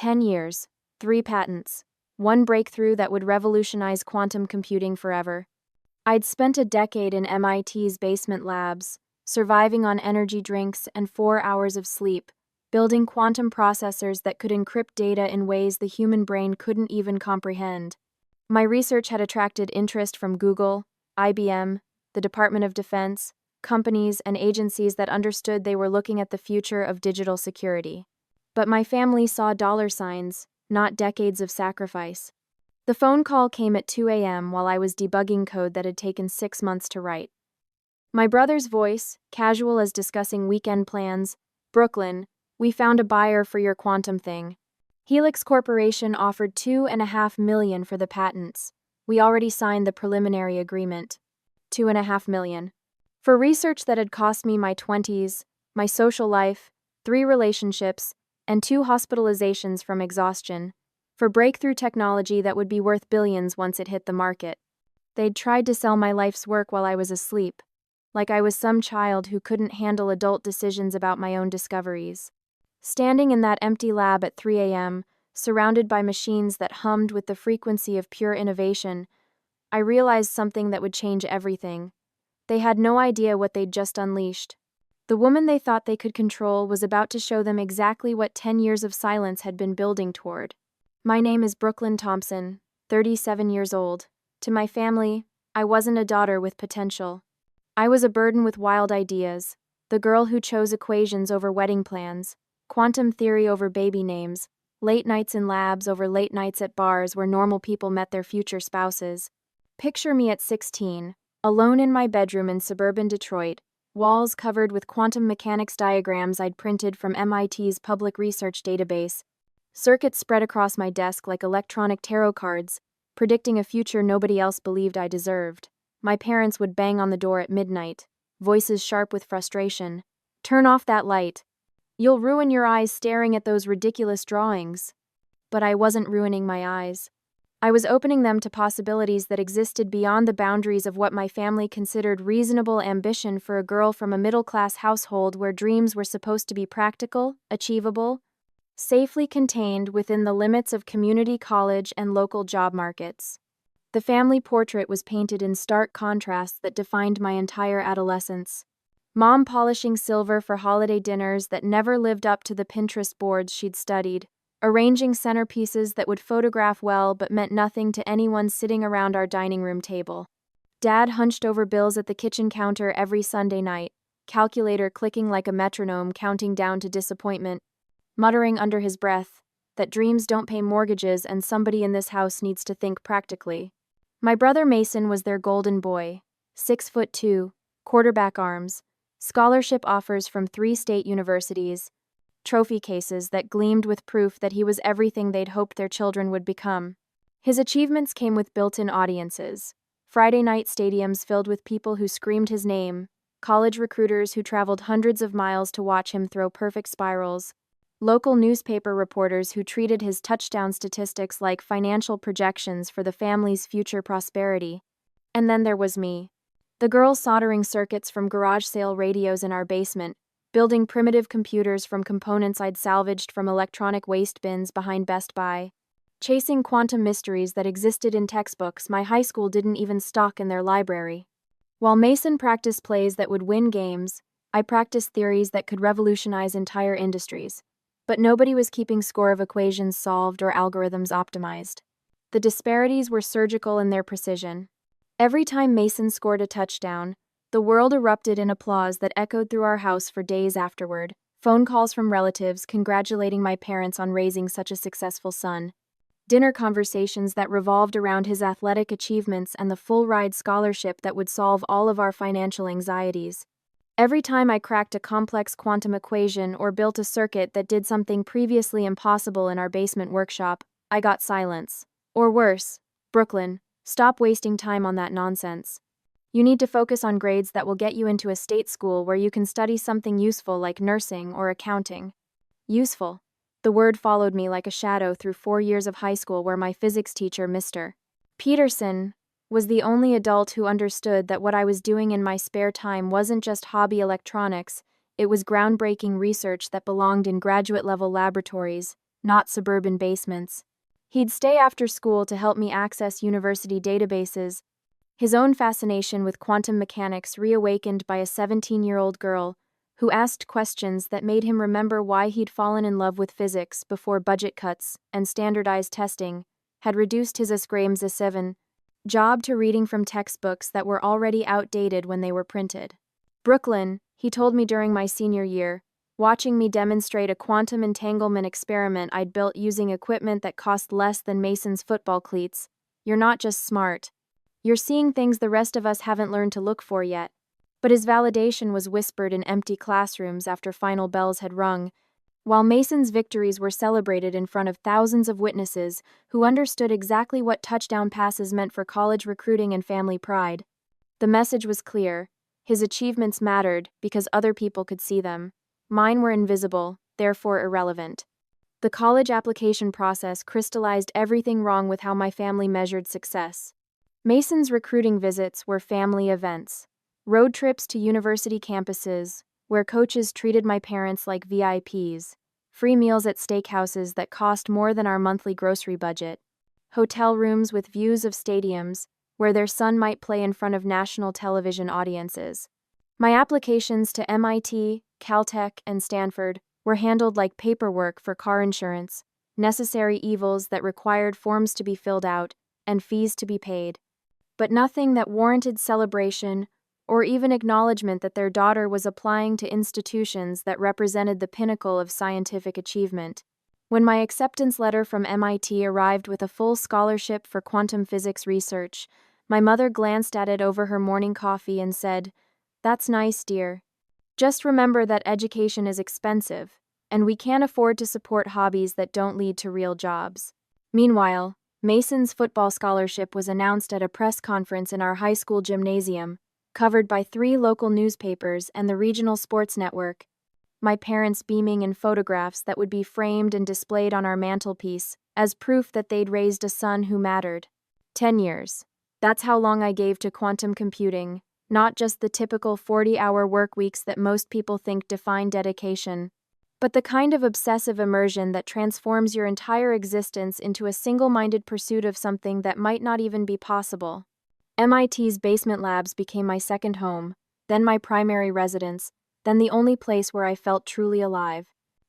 10 years, 3 patents, one breakthrough that would revolutionize quantum computing forever. I'd spent a decade in MIT's basement labs, surviving on energy drinks and 4 hours of sleep, building quantum processors that could encrypt data in ways the human brain couldn't even comprehend. My research had attracted interest from Google, IBM, the Department of Defense, companies and agencies that understood they were looking at the future of digital security. But my family saw dollar signs, not decades of sacrifice. The phone call came at 2 a.m. while I was debugging code that had taken 6 months to write. My brother's voice, casual as discussing weekend plans. Brooklyn, we found a buyer for your quantum thing. Helix Corporation offered $2.5 million for the patents. We already signed the preliminary agreement. $2.5 million. For research that had cost me my 20s, my social life, 3 relationships, and 2 hospitalizations from exhaustion. For breakthrough technology that would be worth billions once it hit the market. They'd tried to sell my life's work while I was asleep, like I was some child who couldn't handle adult decisions about my own discoveries. Standing in that empty lab at 3 a.m., surrounded by machines that hummed with the frequency of pure innovation, I realized something that would change everything. They had no idea what they'd just unleashed. The woman they thought they could control was about to show them exactly what 10 years of silence had been building toward. My name is Brooklyn Thompson, 37 years old. To my family, I wasn't a daughter with potential. I was a burden with wild ideas, the girl who chose equations over wedding plans, quantum theory over baby names, late nights in labs over late nights at bars where normal people met their future spouses. Picture me at 16, alone in my bedroom in suburban Detroit, walls covered with quantum mechanics diagrams I'd printed from MIT's public research database, circuits spread across my desk like electronic tarot cards, predicting a future nobody else believed I deserved. My parents would bang on the door at midnight, voices sharp with frustration. "Turn off that light. You'll ruin your eyes staring at those ridiculous drawings." But I wasn't ruining my eyes. I was opening them to possibilities that existed beyond the boundaries of what my family considered reasonable ambition for a girl from a middle-class household where dreams were supposed to be practical, achievable, safely contained within the limits of community college and local job markets. The family portrait was painted in stark contrast that defined my entire adolescence. Mom polishing silver for holiday dinners that never lived up to the Pinterest boards she'd studied, arranging centerpieces that would photograph well but meant nothing to anyone sitting around our dining room table. Dad hunched over bills at the kitchen counter every Sunday night, calculator clicking like a metronome counting down to disappointment, muttering under his breath that dreams don't pay mortgages and somebody in this house needs to think practically. My brother Mason was their golden boy, 6'2", quarterback arms, scholarship offers from 3 state universities, trophy cases that gleamed with proof that he was everything they'd hoped their children would become. His achievements came with built-in audiences, Friday night stadiums filled with people who screamed his name, college recruiters who traveled hundreds of miles to watch him throw perfect spirals, local newspaper reporters who treated his touchdown statistics like financial projections for the family's future prosperity. And then there was me, the girl soldering circuits from garage sale radios in our basement, building primitive computers from components I'd salvaged from electronic waste bins behind Best Buy, chasing quantum mysteries that existed in textbooks my high school didn't even stock in their library. While Mason practiced plays that would win games, I practiced theories that could revolutionize entire industries. But nobody was keeping score of equations solved or algorithms optimized. The disparities were surgical in their precision. Every time Mason scored a touchdown, the world erupted in applause that echoed through our house for days afterward, phone calls from relatives congratulating my parents on raising such a successful son, dinner conversations that revolved around his athletic achievements and the full-ride scholarship that would solve all of our financial anxieties. Every time I cracked a complex quantum equation or built a circuit that did something previously impossible in our basement workshop, I got silence. Or worse, Brooklyn, stop wasting time on that nonsense. You need to focus on grades that will get you into a state school where you can study something useful like nursing or accounting. Useful. The word followed me like a shadow through 4 years of high school where my physics teacher, Mr. Peterson, was the only adult who understood that what I was doing in my spare time wasn't just hobby electronics, it was groundbreaking research that belonged in graduate-level laboratories, not suburban basements. He'd stay after school to help me access university databases, his own fascination with quantum mechanics reawakened by a 17-year-old girl who asked questions that made him remember why he'd fallen in love with physics before budget cuts and standardized testing had reduced his A7 job to reading from textbooks that were already outdated when they were printed. Brooklyn, he told me during my senior year, watching me demonstrate a quantum entanglement experiment I'd built using equipment that cost less than Mason's football cleats. You're not just smart. You're seeing things the rest of us haven't learned to look for yet. But his validation was whispered in empty classrooms after final bells had rung, while Mason's victories were celebrated in front of thousands of witnesses who understood exactly what touchdown passes meant for college recruiting and family pride. The message was clear. His achievements mattered because other people could see them. Mine were invisible, therefore irrelevant. The college application process crystallized everything wrong with how my family measured success. Mason's recruiting visits were family events. Road trips to university campuses, where coaches treated my parents like VIPs, free meals at steakhouses that cost more than our monthly grocery budget, hotel rooms with views of stadiums, where their son might play in front of national television audiences. My applications to MIT, Caltech, and Stanford were handled like paperwork for car insurance, necessary evils that required forms to be filled out and fees to be paid, but nothing that warranted celebration or even acknowledgement that their daughter was applying to institutions that represented the pinnacle of scientific achievement. When my acceptance letter from MIT arrived with a full scholarship for quantum physics research, my mother glanced at it over her morning coffee and said, "That's nice, dear. Just remember that education is expensive, and we can't afford to support hobbies that don't lead to real jobs." Meanwhile, Mason's football scholarship was announced at a press conference in our high school gymnasium, covered by 3 local newspapers and the regional sports network, my parents beaming in photographs that would be framed and displayed on our mantelpiece as proof that they'd raised a son who mattered. 10 years. That's how long I gave to quantum computing, not just the typical 40-hour work weeks that most people think define dedication, but the kind of obsessive immersion that transforms your entire existence into a single-minded pursuit of something that might not even be possible. MIT's basement labs became my second home, then my primary residence, then the only place where I felt truly alive.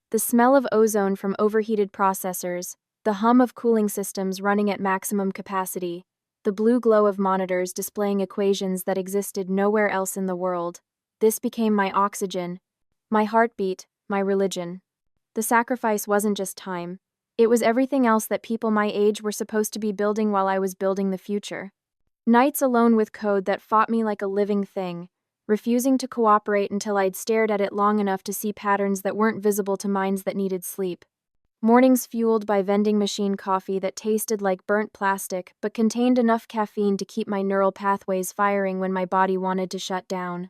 The smell of ozone from overheated processors, the hum of cooling systems running at maximum capacity, the blue glow of monitors displaying equations that existed nowhere else in the world. This became my oxygen, my heartbeat, my religion. The sacrifice wasn't just time. It was everything else that people my age were supposed to be building while I was building the future. Nights alone with code that fought me like a living thing, refusing to cooperate until I'd stared at it long enough to see patterns that weren't visible to minds that needed sleep. Mornings fueled by vending machine coffee that tasted like burnt plastic but contained enough caffeine to keep my neural pathways firing when my body wanted to shut down.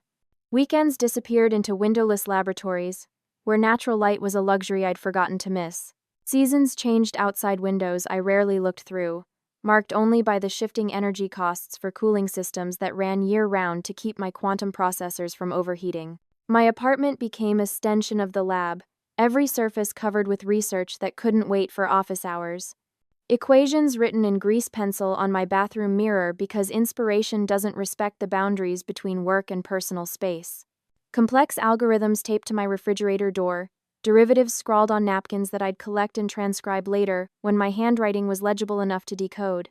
Weekends disappeared into windowless laboratories, where natural light was a luxury I'd forgotten to miss. Seasons changed outside windows I rarely looked through, marked only by the shifting energy costs for cooling systems that ran year-round to keep my quantum processors from overheating. My apartment became a extension of the lab, every surface covered with research that couldn't wait for office hours. Equations written in grease pencil on my bathroom mirror because inspiration doesn't respect the boundaries between work and personal space. Complex algorithms taped to my refrigerator door, derivatives scrawled on napkins that I'd collect and transcribe later when my handwriting was legible enough to decode.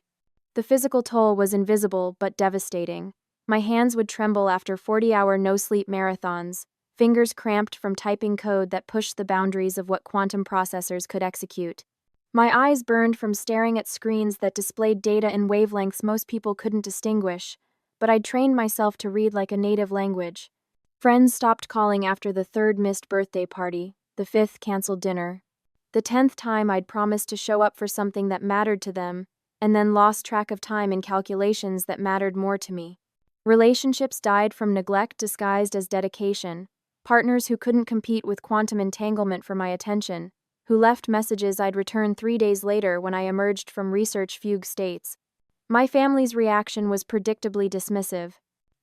The physical toll was invisible but devastating. My hands would tremble after 40-hour no-sleep marathons, fingers cramped from typing code that pushed the boundaries of what quantum processors could execute. My eyes burned from staring at screens that displayed data in wavelengths most people couldn't distinguish, but I'd trained myself to read like a native language. Friends stopped calling after the 3rd missed birthday party, the 5th canceled dinner, the 10th time I'd promised to show up for something that mattered to them, and then lost track of time in calculations that mattered more to me. Relationships died from neglect disguised as dedication, partners who couldn't compete with quantum entanglement for my attention, who left messages I'd return 3 days later when I emerged from research fugue states. My family's reaction was predictably dismissive.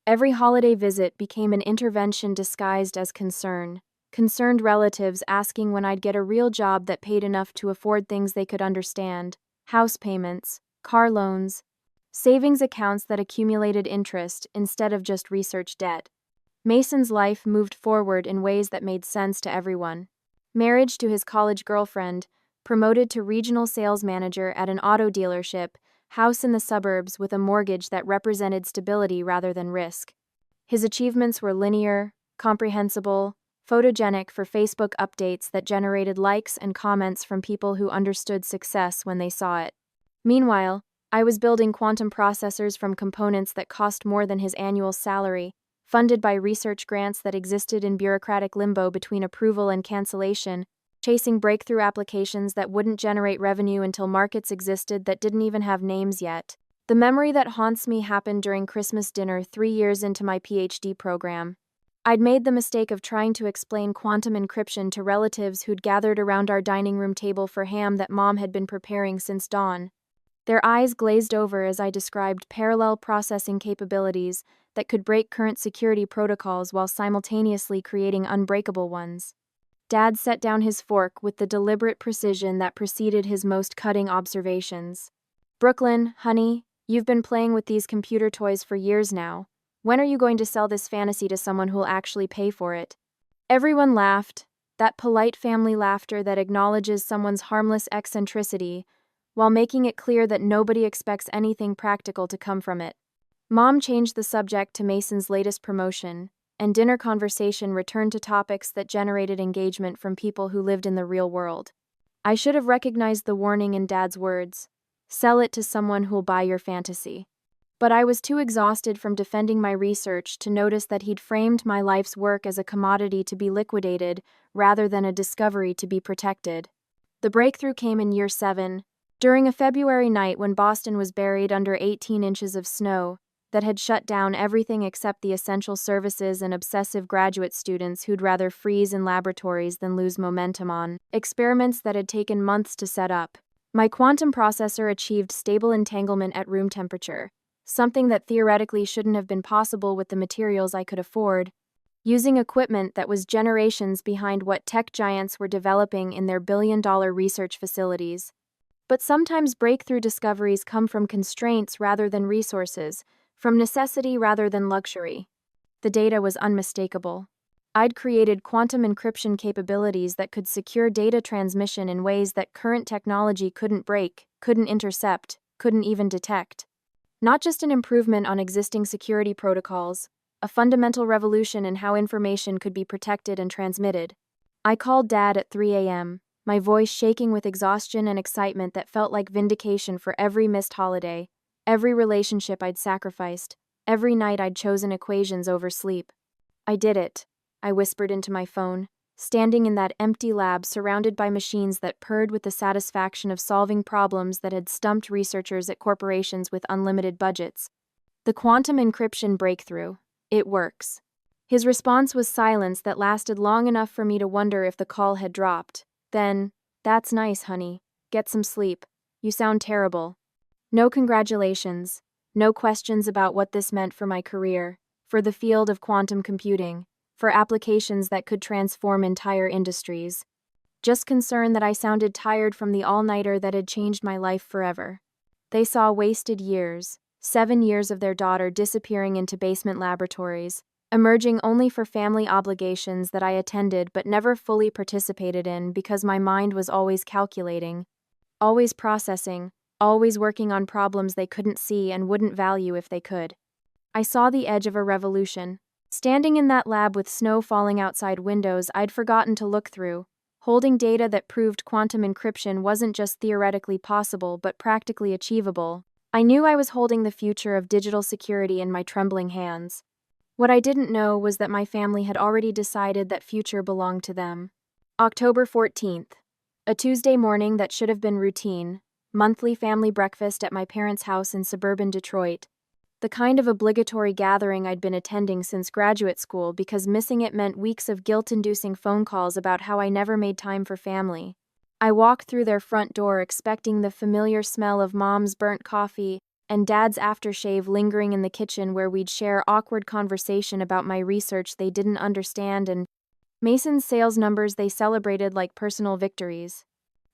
Every holiday visit became an intervention disguised as concern. concerned relatives asking when I'd get a real job that paid enough to afford things they could understand, house payments, car loans, savings accounts that accumulated interest instead of just research debt. Mason's life moved forward in ways that made sense to everyone. Marriage to his college girlfriend, promoted to regional sales manager at an auto dealership, house in the suburbs with a mortgage that represented stability rather than risk. His achievements were linear, comprehensible, photogenic for Facebook updates that generated likes and comments from people who understood success when they saw it. Meanwhile, I was building quantum processors from components that cost more than his annual salary, funded by research grants that existed in bureaucratic limbo between approval and cancellation, chasing breakthrough applications that wouldn't generate revenue until markets existed that didn't even have names yet. The memory that haunts me happened during Christmas dinner 3 years into my PhD program. I'd made the mistake of trying to explain quantum encryption to relatives who'd gathered around our dining room table for ham that Mom had been preparing since dawn. Their eyes glazed over as I described parallel processing capabilities that could break current security protocols while simultaneously creating unbreakable ones. Dad set down his fork with the deliberate precision that preceded his most cutting observations. "Brooklyn, honey, you've been playing with these computer toys for years now. When are you going to sell this fantasy to someone who'll actually pay for it?" Everyone laughed, that polite family laughter that acknowledges someone's harmless eccentricity, while making it clear that nobody expects anything practical to come from it. Mom changed the subject to Mason's latest promotion, and dinner conversation returned to topics that generated engagement from people who lived in the real world. I should have recognized the warning in Dad's words: sell it to someone who'll buy your fantasy. But I was too exhausted from defending my research to notice that he'd framed my life's work as a commodity to be liquidated rather than a discovery to be protected. The breakthrough came in year 7, during a February night when Boston was buried under 18 inches of snow that had shut down everything except the essential services and obsessive graduate students who'd rather freeze in laboratories than lose momentum on experiments that had taken months to set up. My quantum processor achieved stable entanglement at room temperature, something that theoretically shouldn't have been possible with the materials I could afford, using equipment that was generations behind what tech giants were developing in their billion-dollar research facilities. But sometimes breakthrough discoveries come from constraints rather than resources, from necessity rather than luxury. The data was unmistakable. I'd created quantum encryption capabilities that could secure data transmission in ways that current technology couldn't break, couldn't intercept, couldn't even detect. Not just an improvement on existing security protocols, a fundamental revolution in how information could be protected and transmitted. I called Dad at 3 a.m., my voice shaking with exhaustion and excitement that felt like vindication for every missed holiday, every relationship I'd sacrificed, every night I'd chosen equations over sleep. "I did it," I whispered into my phone, standing in that empty lab surrounded by machines that purred with the satisfaction of solving problems that had stumped researchers at corporations with unlimited budgets. "The quantum encryption breakthrough. It works." His response was silence that lasted long enough for me to wonder if the call had dropped. Then, "That's nice, honey. Get some sleep. You sound terrible." No congratulations, no questions about what this meant for my career, for the field of quantum computing, for applications that could transform entire industries. Just concern that I sounded tired from the all-nighter that had changed my life forever. They saw wasted years, 7 years of their daughter disappearing into basement laboratories, emerging only for family obligations that I attended but never fully participated in because my mind was always calculating, always processing, always working on problems they couldn't see and wouldn't value if they could. I saw the edge of a revolution. Standing in that lab with snow falling outside windows I'd forgotten to look through, holding data that proved quantum encryption wasn't just theoretically possible but practically achievable, I knew I was holding the future of digital security in my trembling hands. What I didn't know was that my family had already decided that future belonged to them. October 14th. A Tuesday morning that should have been routine. Monthly family breakfast at my parents' house in suburban Detroit. The kind of obligatory gathering I'd been attending since graduate school because missing it meant weeks of guilt-inducing phone calls about how I never made time for family. I walked through their front door expecting the familiar smell of Mom's burnt coffee and Dad's aftershave lingering in the kitchen where we'd share awkward conversation about my research they didn't understand and Mason's sales numbers they celebrated like personal victories.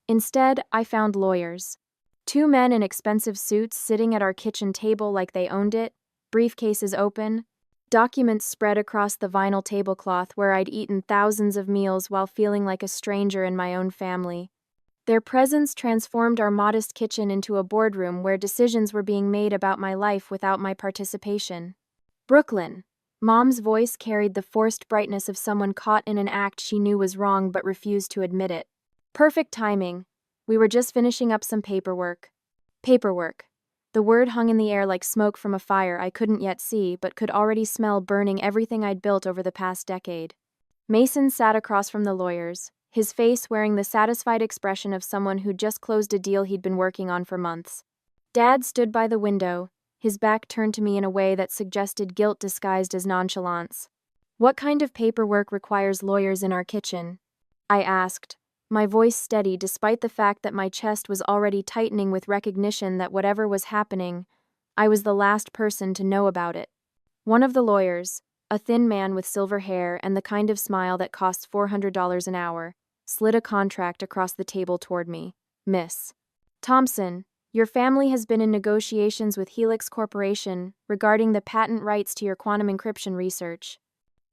Instead, I found lawyers. Two men in expensive suits sitting at our kitchen table like they owned it, briefcases open, documents spread across the vinyl tablecloth where I'd eaten thousands of meals while feeling like a stranger in my own family. Their presence transformed our modest kitchen into a boardroom where decisions were being made about my life without my participation. Brooklyn. Mom's voice carried the forced brightness of someone caught in an act she knew was wrong but refused to admit it. Perfect timing. We were just finishing up some paperwork. Paperwork. The word hung in the air like smoke from a fire I couldn't yet see but could already smell burning everything I'd built over the past decade. Mason sat across from the lawyers, his face wearing the satisfied expression of someone who'd just closed a deal he'd been working on for months. Dad stood by the window, his back turned to me in a way that suggested guilt disguised as nonchalance. "What kind of paperwork requires lawyers in our kitchen?" I asked, my voice steady despite the fact that my chest was already tightening with recognition that whatever was happening, I was the last person to know about it. One of the lawyers, a thin man with silver hair and the kind of smile that costs $400 an hour, slid a contract across the table toward me. "Miss Thompson, your family has been in negotiations with Helix Corporation regarding the patent rights to your quantum encryption research."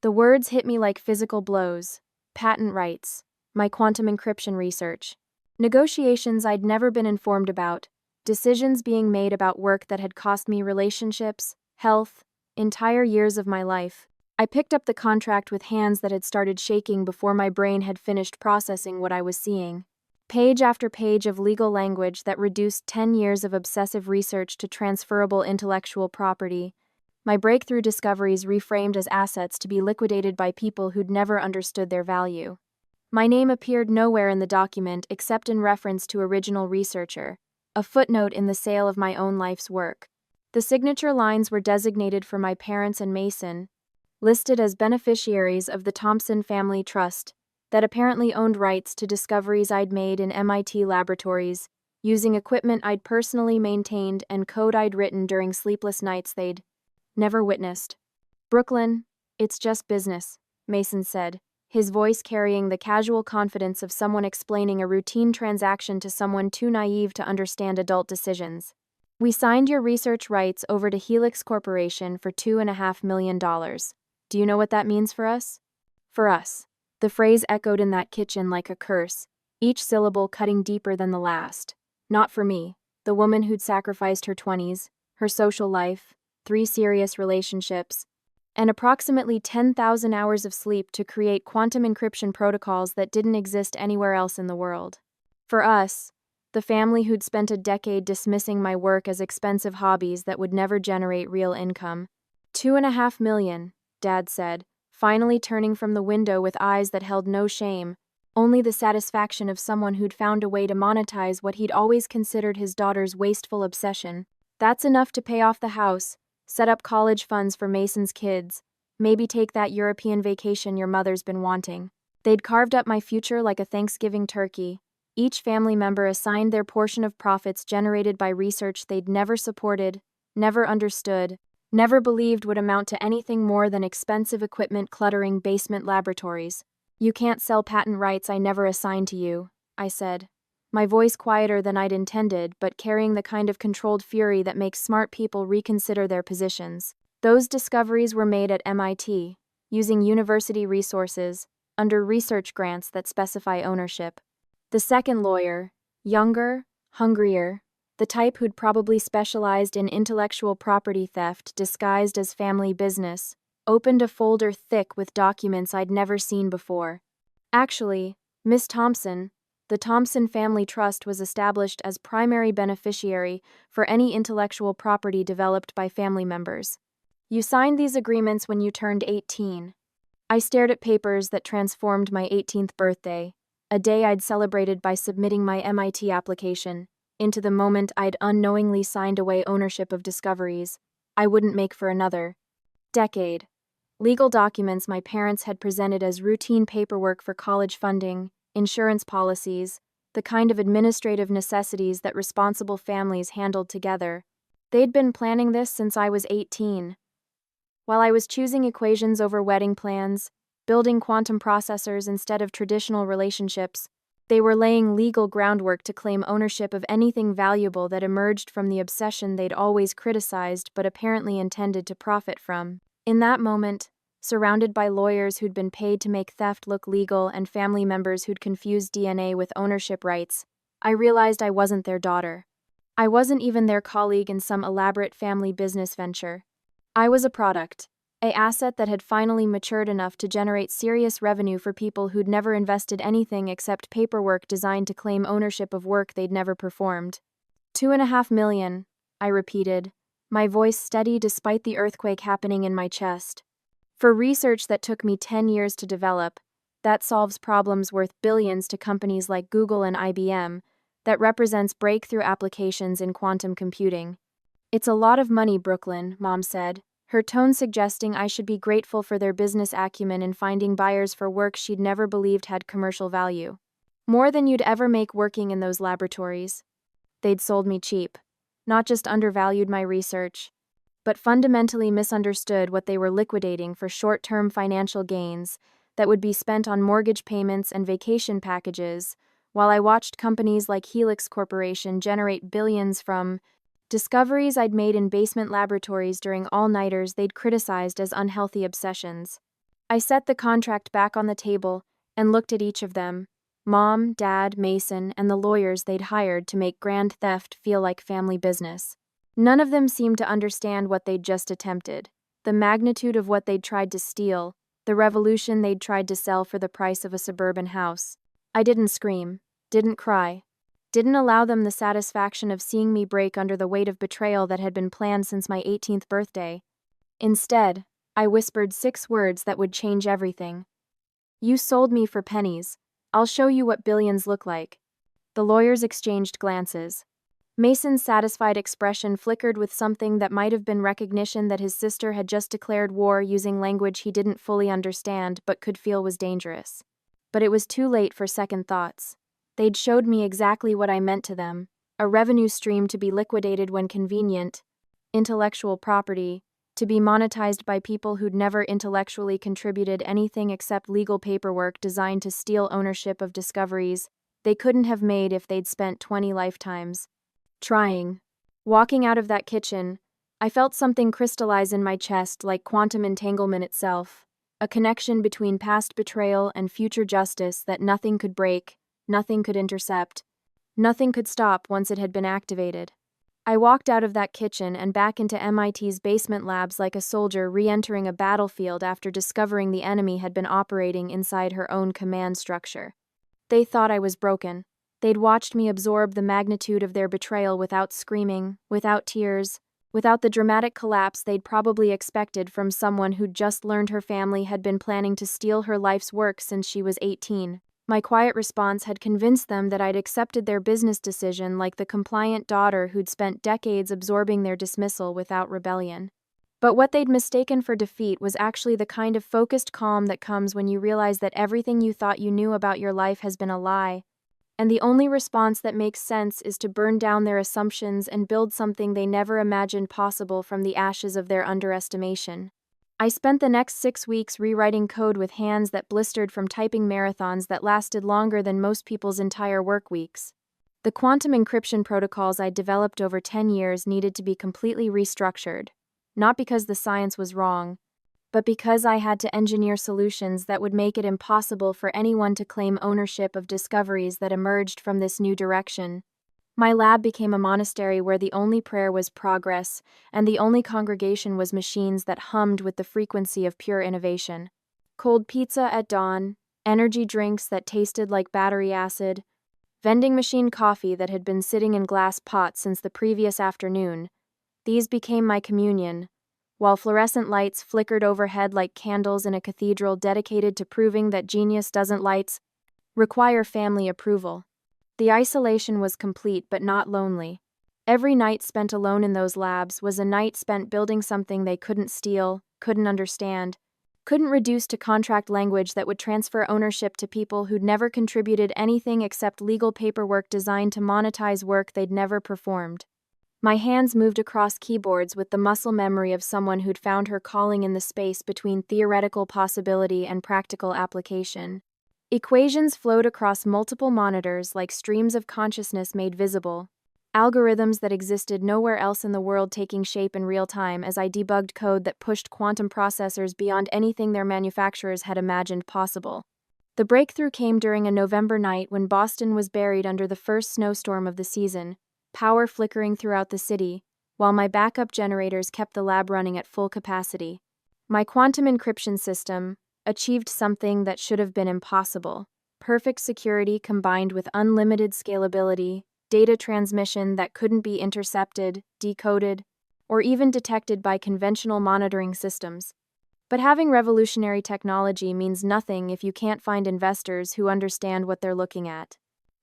The words hit me like physical blows. Patent rights. My quantum encryption research. Negotiations I'd never been informed about. Decisions being made about work that had cost me relationships, health, entire years of my life. I picked up the contract with hands that had started shaking before my brain had finished processing what I was seeing. Page after page of legal language that reduced 10 years of obsessive research to transferable intellectual property. My breakthrough discoveries reframed as assets to be liquidated by people who'd never understood their value. My name appeared nowhere in the document except in reference to original researcher, a footnote in the sale of my own life's work. The signature lines were designated for my parents and Mason, listed as beneficiaries of the Thompson Family Trust, that apparently owned rights to discoveries I'd made in MIT laboratories, using equipment I'd personally maintained and code I'd written during sleepless nights they'd never witnessed. "Brooklyn, it's just business," Mason said, his voice carrying the casual confidence of someone explaining a routine transaction to someone too naive to understand adult decisions. "We signed your research rights over to Helix Corporation for $2.5 million. Do you know what that means for us?" "For us." The phrase echoed in that kitchen like a curse, each syllable cutting deeper than the last. Not for me, the woman who'd sacrificed her 20s, her social life, 3 serious relationships, and approximately 10,000 hours of sleep to create quantum encryption protocols that didn't exist anywhere else in the world. For us, the family who'd spent a decade dismissing my work as expensive hobbies that would never generate real income. $2.5 million, Dad said, finally turning from the window with eyes that held no shame, only the satisfaction of someone who'd found a way to monetize what he'd always considered his daughter's wasteful obsession. "That's enough to pay off the house, set up college funds for Mason's kids, maybe take that European vacation your mother's been wanting." They'd carved up my future like a Thanksgiving turkey. Each family member assigned their portion of profits generated by research they'd never supported, never understood, never believed would amount to anything more than expensive equipment cluttering basement laboratories. "You can't sell patent rights I never assigned to you," I said, my voice quieter than I'd intended, but carrying the kind of controlled fury that makes smart people reconsider their positions. "Those discoveries were made at MIT, using university resources, under research grants that specify ownership." The second lawyer, younger, hungrier, the type who'd probably specialized in intellectual property theft disguised as family business, opened a folder thick with documents I'd never seen before. "Actually, Miss Thompson, the Thompson Family Trust was established as primary beneficiary for any intellectual property developed by family members. You signed these agreements when you turned 18. I stared at papers that transformed my 18th birthday, a day I'd celebrated by submitting my MIT application, into the moment I'd unknowingly signed away ownership of discoveries I wouldn't make for another decade. Legal documents my parents had presented as routine paperwork for college funding, insurance policies, the kind of administrative necessities that responsible families handled together. They'd been planning this since I was 18. While I was choosing equations over wedding plans, building quantum processors instead of traditional relationships. They were laying legal groundwork to claim ownership of anything valuable that emerged from the obsession they'd always criticized but apparently intended to profit from. In that moment, surrounded by lawyers who'd been paid to make theft look legal and family members who'd confused DNA with ownership rights, I realized I wasn't their daughter. I wasn't even their colleague in some elaborate family business venture. I was a product, an asset that had finally matured enough to generate serious revenue for people who'd never invested anything except paperwork designed to claim ownership of work they'd never performed. 2.5 million, I repeated, my voice steady despite the earthquake happening in my chest. For research that took me 10 years to develop, that solves problems worth billions to companies like Google and IBM, that represents breakthrough applications in quantum computing. It's a lot of money, Brooklyn, Mom said, her tone suggesting I should be grateful for their business acumen in finding buyers for work she'd never believed had commercial value. More than you'd ever make working in those laboratories. They'd sold me cheap, not just undervalued my research, but fundamentally misunderstood what they were liquidating for short-term financial gains that would be spent on mortgage payments and vacation packages, while I watched companies like Helix Corporation generate billions from discoveries I'd made in basement laboratories during all-nighters they'd criticized as unhealthy obsessions. I set the contract back on the table and looked at each of them, Mom, Dad, Mason, and the lawyers they'd hired to make grand theft feel like family business. None of them seemed to understand what they'd just attempted, the magnitude of what they'd tried to steal, the revolution they'd tried to sell for the price of a suburban house. I didn't scream, didn't cry, didn't allow them the satisfaction of seeing me break under the weight of betrayal that had been planned since my 18th birthday. Instead, I whispered 6 words that would change everything. You sold me for pennies. I'll show you what billions look like. The lawyers exchanged glances. Mason's satisfied expression flickered with something that might have been recognition that his sister had just declared war using language he didn't fully understand but could feel was dangerous. But it was too late for second thoughts. They'd showed me exactly what I meant to them, a revenue stream to be liquidated when convenient, intellectual property, to be monetized by people who'd never intellectually contributed anything except legal paperwork designed to steal ownership of discoveries they couldn't have made if they'd spent 20 lifetimes trying. Walking out of that kitchen, I felt something crystallize in my chest like quantum entanglement itself, a connection between past betrayal and future justice that nothing could break, nothing could intercept, nothing could stop once it had been activated. I walked out of that kitchen and back into MIT's basement labs like a soldier re-entering a battlefield after discovering the enemy had been operating inside her own command structure. They thought I was broken. They'd watched me absorb the magnitude of their betrayal without screaming, without tears, without the dramatic collapse they'd probably expected from someone who'd just learned her family had been planning to steal her life's work since she was 18. My quiet response had convinced them that I'd accepted their business decision like the compliant daughter who'd spent decades absorbing their dismissal without rebellion. But what they'd mistaken for defeat was actually the kind of focused calm that comes when you realize that everything you thought you knew about your life has been a lie, and the only response that makes sense is to burn down their assumptions and build something they never imagined possible from the ashes of their underestimation. I spent the next 6 weeks rewriting code with hands that blistered from typing marathons that lasted longer than most people's entire work weeks. The quantum encryption protocols I'd developed over 10 years needed to be completely restructured, not because the science was wrong, but because I had to engineer solutions that would make it impossible for anyone to claim ownership of discoveries that emerged from this new direction. My lab became a monastery where the only prayer was progress, and the only congregation was machines that hummed with the frequency of pure innovation. Cold pizza at dawn, energy drinks that tasted like battery acid, vending machine coffee that had been sitting in glass pots since the previous afternoon. These became my communion, while fluorescent lights flickered overhead like candles in a cathedral dedicated to proving that genius doesn't require family approval. The isolation was complete but not lonely. Every night spent alone in those labs was a night spent building something they couldn't steal, couldn't understand, couldn't reduce to contract language that would transfer ownership to people who'd never contributed anything except legal paperwork designed to monetize work they'd never performed. My hands moved across keyboards with the muscle memory of someone who'd found her calling in the space between theoretical possibility and practical application. Equations flowed across multiple monitors like streams of consciousness made visible, algorithms that existed nowhere else in the world taking shape in real time as I debugged code that pushed quantum processors beyond anything their manufacturers had imagined possible. The breakthrough came during a November night when Boston was buried under the first snowstorm of the season, power flickering throughout the city, while my backup generators kept the lab running at full capacity. My quantum encryption system achieved something that should have been impossible: perfect security combined with unlimited scalability, data transmission that couldn't be intercepted, decoded, or even detected by conventional monitoring systems. But having revolutionary technology means nothing if you can't find investors who understand what they're looking at.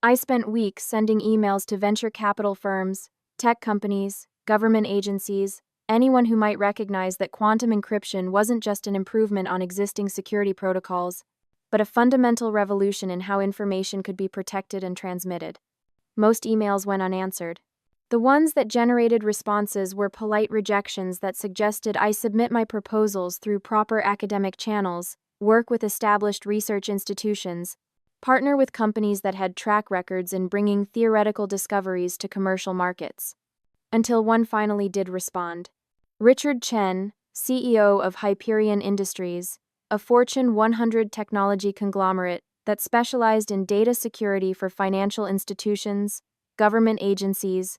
I spent weeks sending emails to venture capital firms, tech companies, government agencies, anyone who might recognize that quantum encryption wasn't just an improvement on existing security protocols, but a fundamental revolution in how information could be protected and transmitted. Most emails went unanswered. The ones that generated responses were polite rejections that suggested I submit my proposals through proper academic channels, work with established research institutions, partner with companies that had track records in bringing theoretical discoveries to commercial markets. Until one finally did respond. Richard Chen, CEO of Hyperion Industries, a Fortune 100 technology conglomerate that specialized in data security for financial institutions, government agencies,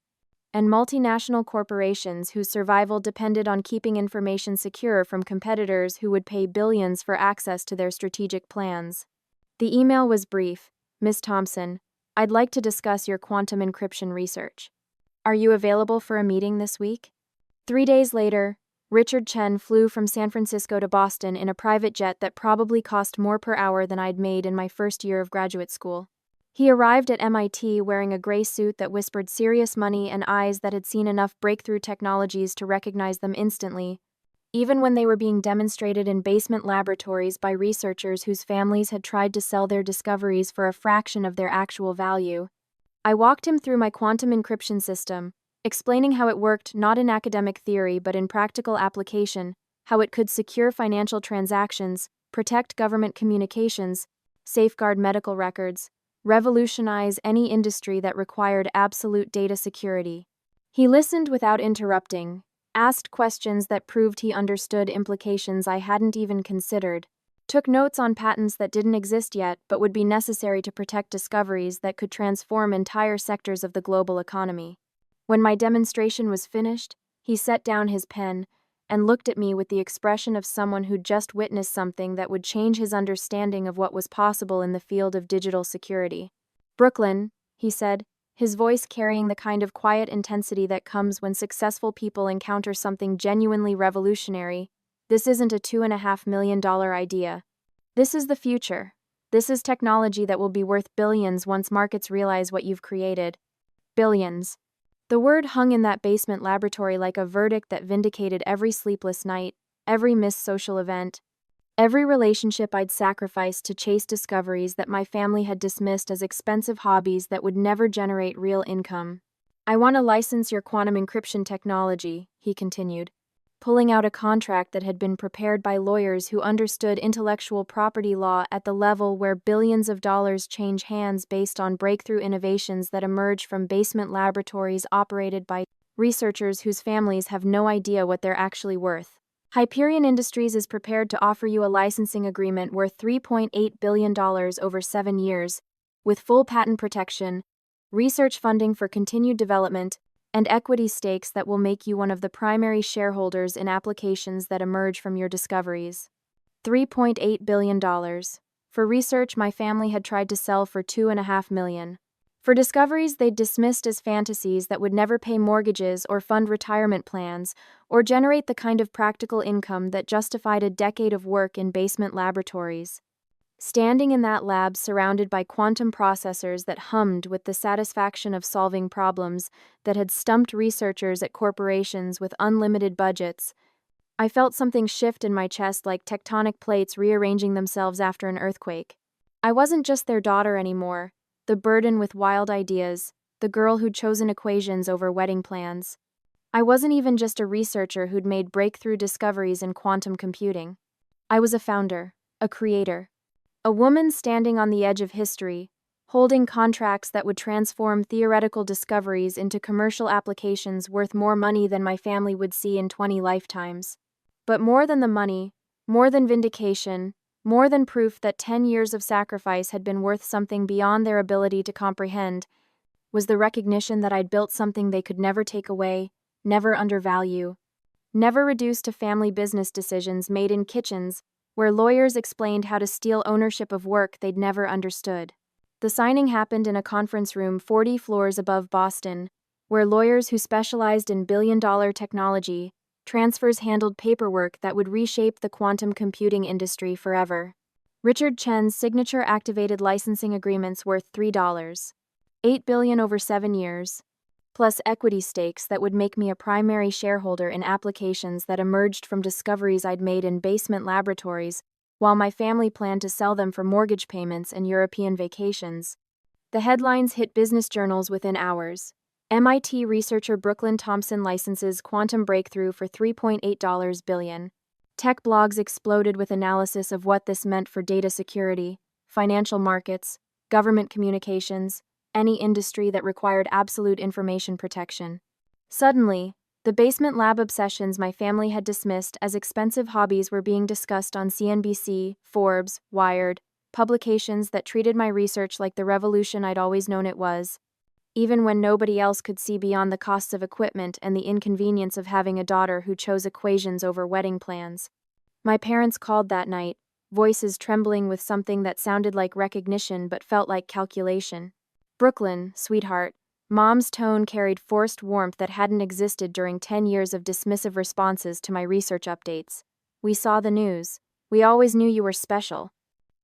and multinational corporations whose survival depended on keeping information secure from competitors who would pay billions for access to their strategic plans. The email was brief. Ms. Thompson, I'd like to discuss your quantum encryption research. Are you available for a meeting this week? 3 days later, Richard Chen flew from San Francisco to Boston in a private jet that probably cost more per hour than I'd made in my first year of graduate school. He arrived at MIT wearing a gray suit that whispered serious money and eyes that had seen enough breakthrough technologies to recognize them instantly, even when they were being demonstrated in basement laboratories by researchers whose families had tried to sell their discoveries for a fraction of their actual value. I walked him through my quantum encryption system, explaining how it worked not in academic theory but in practical application, how it could secure financial transactions, protect government communications, safeguard medical records, revolutionize any industry that required absolute data security. He listened without interrupting, asked questions that proved he understood implications I hadn't even considered, took notes on patents that didn't exist yet but would be necessary to protect discoveries that could transform entire sectors of the global economy. When my demonstration was finished, he set down his pen and looked at me with the expression of someone who'd just witnessed something that would change his understanding of what was possible in the field of digital security. Brooklyn, he said, his voice carrying the kind of quiet intensity that comes when successful people encounter something genuinely revolutionary, this isn't a $2.5 million idea. This is the future. This is technology that will be worth billions once markets realize what you've created. Billions. The word hung in that basement laboratory like a verdict that vindicated every sleepless night, every missed social event, every relationship I'd sacrificed to chase discoveries that my family had dismissed as expensive hobbies that would never generate real income. I want to license your quantum encryption technology, he continued, pulling out a contract that had been prepared by lawyers who understood intellectual property law at the level where billions of dollars change hands based on breakthrough innovations that emerge from basement laboratories operated by researchers whose families have no idea what they're actually worth. Hyperion Industries is prepared to offer you a licensing agreement worth $3.8 billion over 7 years, with full patent protection, research funding for continued development, and equity stakes that will make you one of the primary shareholders in applications that emerge from your discoveries. $3.8 billion. For research my family had tried to sell for $2.5 million. For discoveries they'd dismissed as fantasies that would never pay mortgages or fund retirement plans, or generate the kind of practical income that justified a decade of work in basement laboratories. Standing in that lab surrounded by quantum processors that hummed with the satisfaction of solving problems that had stumped researchers at corporations with unlimited budgets, I felt something shift in my chest like tectonic plates rearranging themselves after an earthquake. I wasn't just their daughter anymore, the burden with wild ideas, the girl who'd chosen equations over wedding plans. I wasn't even just a researcher who'd made breakthrough discoveries in quantum computing. I was a founder, a creator, a woman standing on the edge of history, holding contracts that would transform theoretical discoveries into commercial applications worth more money than my family would see in 20 lifetimes. But more than the money, more than vindication, more than proof that 10 years of sacrifice had been worth something beyond their ability to comprehend, was the recognition that I'd built something they could never take away, never undervalue, never reduce to family business decisions made in kitchens where lawyers explained how to steal ownership of work they'd never understood. The signing happened in a conference room 40 floors above Boston, where lawyers who specialized in billion-dollar technology transfers handled paperwork that would reshape the quantum computing industry forever. Richard Chen's signature-activated licensing agreements worth $3.8 billion over 7 years, plus equity stakes that would make me a primary shareholder in applications that emerged from discoveries I'd made in basement laboratories, while my family planned to sell them for mortgage payments and European vacations. The headlines hit business journals within hours. MIT researcher Brooklyn Thompson licenses quantum breakthrough for $3.8 billion. Tech blogs exploded with analysis of what this meant for data security, financial markets, government communications, any industry that required absolute information protection. Suddenly, the basement lab obsessions my family had dismissed as expensive hobbies were being discussed on CNBC, Forbes, Wired, publications that treated my research like the revolution I'd always known it was, even when nobody else could see beyond the costs of equipment and the inconvenience of having a daughter who chose equations over wedding plans. My parents called that night, voices trembling with something that sounded like recognition but felt like calculation. "Brooklyn, sweetheart." Mom's tone carried forced warmth that hadn't existed during 10 years of dismissive responses to my research updates. "We saw the news. We always knew you were special.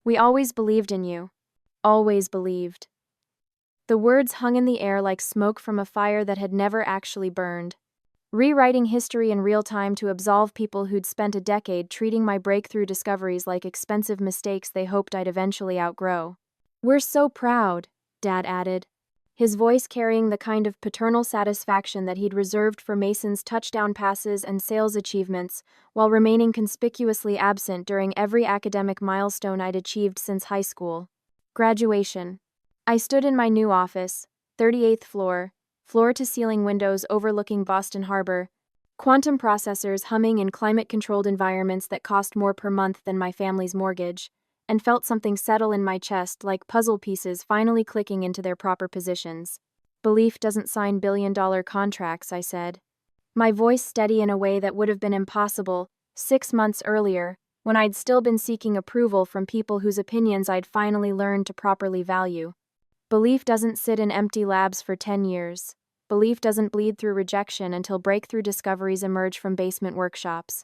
We always believed in you. Always believed." The words hung in the air like smoke from a fire that had never actually burned. Rewriting history in real time to absolve people who'd spent a decade treating my breakthrough discoveries like expensive mistakes they hoped I'd eventually outgrow. "We're so proud," Dad added, his voice carrying the kind of paternal satisfaction that he'd reserved for Mason's touchdown passes and sales achievements, while remaining conspicuously absent during every academic milestone I'd achieved since high school. Graduation. I stood in my new office, 38th floor, floor-to-ceiling windows overlooking Boston Harbor, quantum processors humming in climate-controlled environments that cost more per month than my family's mortgage, and felt something settle in my chest like puzzle pieces finally clicking into their proper positions. "Belief doesn't sign billion-dollar contracts," I said, my voice steady in a way that would have been impossible 6 months earlier, when I'd still been seeking approval from people whose opinions I'd finally learned to properly value. "Belief doesn't sit in empty labs for 10 years. Belief doesn't bleed through rejection until breakthrough discoveries emerge from basement workshops."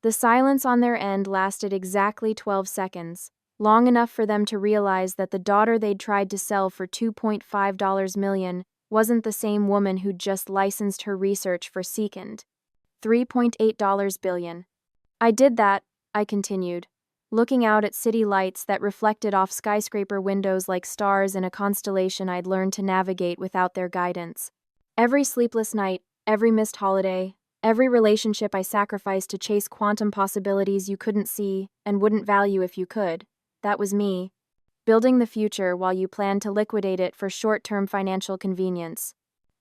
The silence on their end lasted exactly 12 seconds. Long enough for them to realize that the daughter they'd tried to sell for $2.5 million wasn't the same woman who'd just licensed her research for $3.8 billion. "I did that," I continued, looking out at city lights that reflected off skyscraper windows like stars in a constellation I'd learned to navigate without their guidance. "Every sleepless night, every missed holiday, every relationship I sacrificed to chase quantum possibilities you couldn't see and wouldn't value if you could. That was me, building the future while you planned to liquidate it for short-term financial convenience."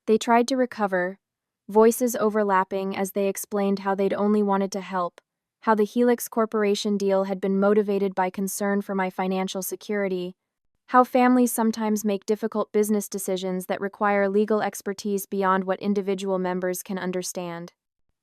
They tried to recover, voices overlapping as they explained how they'd only wanted to help, how the Helix Corporation deal had been motivated by concern for my financial security, how families sometimes make difficult business decisions that require legal expertise beyond what individual members can understand.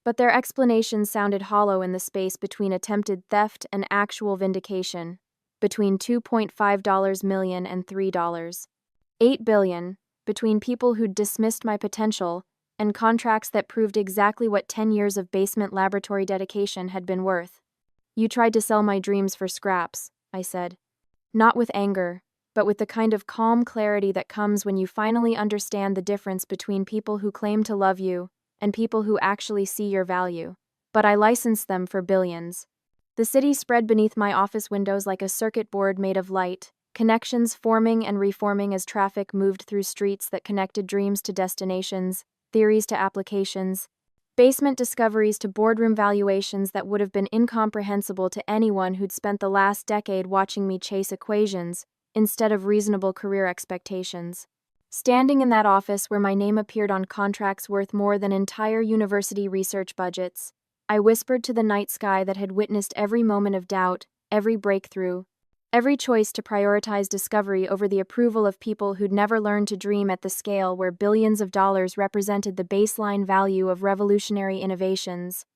But their explanations sounded hollow in the space between attempted theft and actual vindication. Between $2.5 million and $3.8 billion, between people who'd dismissed my potential and contracts that proved exactly what 10 years of basement laboratory dedication had been worth. "You tried to sell my dreams for scraps," I said. Not with anger, but with the kind of calm clarity that comes when you finally understand the difference between people who claim to love you and people who actually see your value. "But I licensed them for billions." The city spread beneath my office windows like a circuit board made of light, connections forming and reforming as traffic moved through streets that connected dreams to destinations, theories to applications. Basement discoveries to boardroom valuations that would have been incomprehensible to anyone who'd spent the last decade watching me chase equations instead of reasonable career expectations. Standing in that office where my name appeared on contracts worth more than entire university research budgets, I whispered to the night sky that had witnessed every moment of doubt, every breakthrough, every choice to prioritize discovery over the approval of people who'd never learned to dream at the scale where billions of dollars represented the baseline value of revolutionary innovations.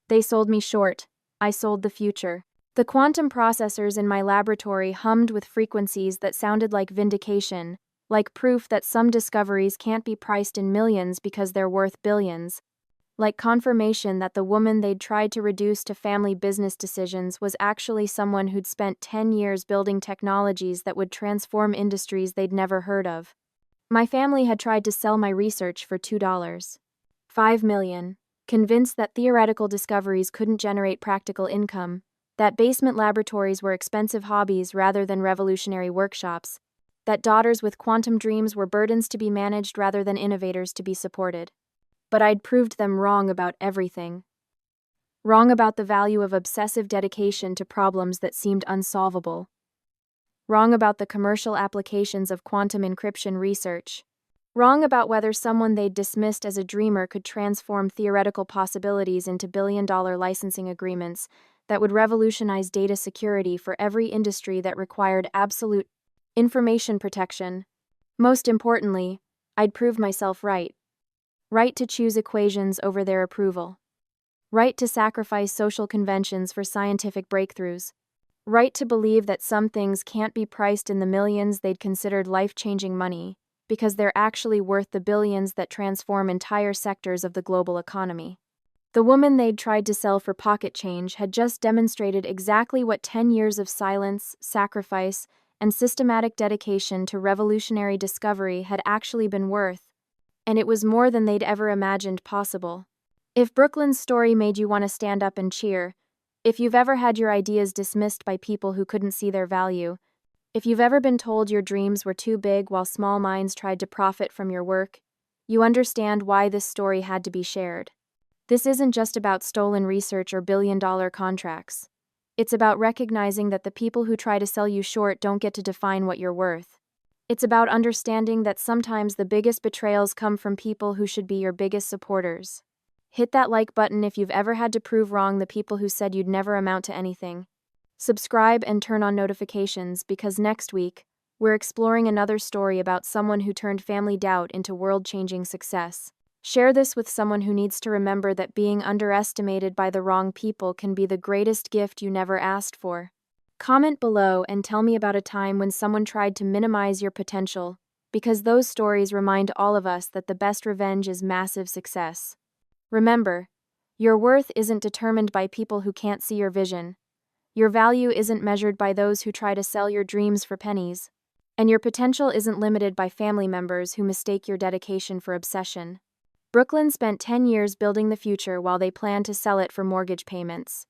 They sold me short. I sold the future. The quantum processors in my laboratory hummed with frequencies that sounded like vindication, like proof that some discoveries can't be priced in millions because they're worth billions, like confirmation that the woman they'd tried to reduce to family business decisions was actually someone who'd spent 10 years building technologies that would transform industries they'd never heard of. My family had tried to sell my research for $2. $5 million, convinced that theoretical discoveries couldn't generate practical income, that basement laboratories were expensive hobbies rather than revolutionary workshops, that daughters with quantum dreams were burdens to be managed rather than innovators to be supported. But I'd proved them wrong about everything. Wrong about the value of obsessive dedication to problems that seemed unsolvable. Wrong about the commercial applications of quantum encryption research. Wrong about whether someone they'd dismissed as a dreamer could transform theoretical possibilities into billion-dollar licensing agreements that would revolutionize data security for every industry that required absolute information protection. Most importantly, I'd proved myself right. Right to choose equations over their approval. Right to sacrifice social conventions for scientific breakthroughs. Right to believe that some things can't be priced in the millions they'd considered life-changing money, because they're actually worth the billions that transform entire sectors of the global economy. The woman they'd tried to sell for pocket change had just demonstrated exactly what 10 years of silence, sacrifice, and systematic dedication to revolutionary discovery had actually been worth. And it was more than they'd ever imagined possible. If Brooklyn's story made you want to stand up and cheer, if you've ever had your ideas dismissed by people who couldn't see their value, if you've ever been told your dreams were too big while small minds tried to profit from your work, you understand why this story had to be shared. This isn't just about stolen research or billion-dollar contracts. It's about recognizing that the people who try to sell you short don't get to define what you're worth. It's about understanding that sometimes the biggest betrayals come from people who should be your biggest supporters. Hit that like button if you've ever had to prove wrong the people who said you'd never amount to anything. Subscribe and turn on notifications because next week, we're exploring another story about someone who turned family doubt into world-changing success. Share this with someone who needs to remember that being underestimated by the wrong people can be the greatest gift you never asked for. Comment below and tell me about a time when someone tried to minimize your potential, because those stories remind all of us that the best revenge is massive success. Remember, your worth isn't determined by people who can't see your vision. Your value isn't measured by those who try to sell your dreams for pennies. And your potential isn't limited by family members who mistake your dedication for obsession. Brooklyn spent 10 years building the future while they planned to sell it for mortgage payments.